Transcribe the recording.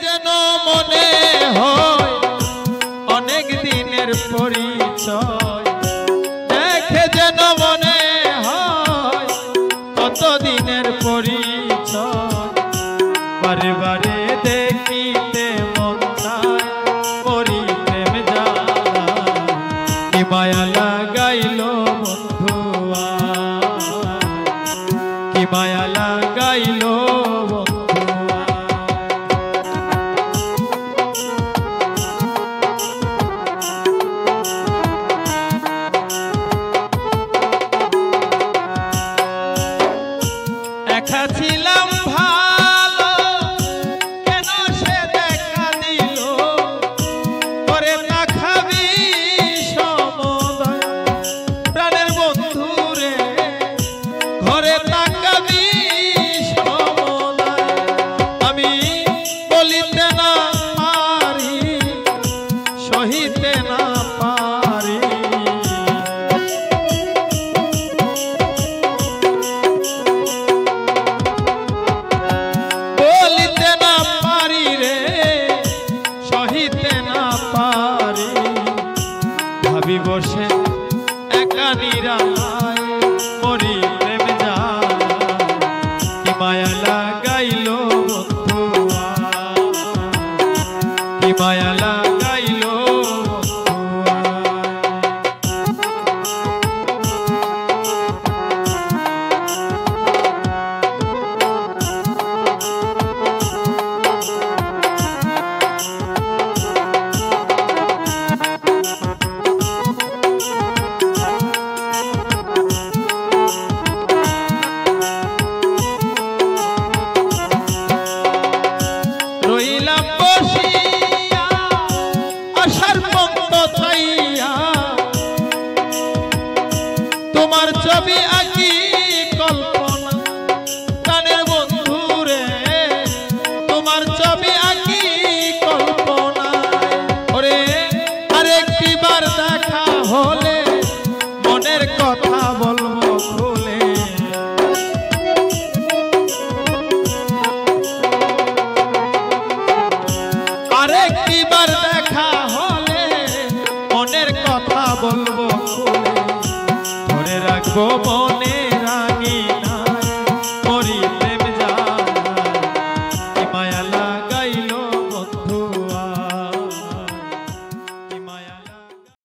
যেন মনে হয় অনেক দিনের পরিচয়, দেখে যেন মনে হয় কত দিনের পরিচয়। বারে বারে দেখিতে মন চায় মরি প্রেম জ্বালা, কি মায়া লাগাইল বন্ধু কি মায়া লাগাইল ছিলাম ভালো কেন সে দেখা দিল, করে না খাবি সমুদয় প্রাণের বন্ধু রে, ঘরে তাকাবি সমুদয়। আমি বলিতে না পারি সহিতে না পারি, ভাবি বসে একা নিরালায় মরি প্রেম জ্বালা, কি মায়া লাগাইল বন্ধু কি মায়া লাগাইল রইলাম বসিয়া আশার পন্ত চাইয়া, তোমার ছবি আঁকি কল্পনা প্রাণের বন্ধু রে, তোমার ছবি আঁকি কল্পনা। ওরে আরেকটি বার দেখা হলে মনের কথা বলবো খুলে, আরেকটিবার দেখা হলে মনের কথা বলবো খুলে, ধরে রাখবো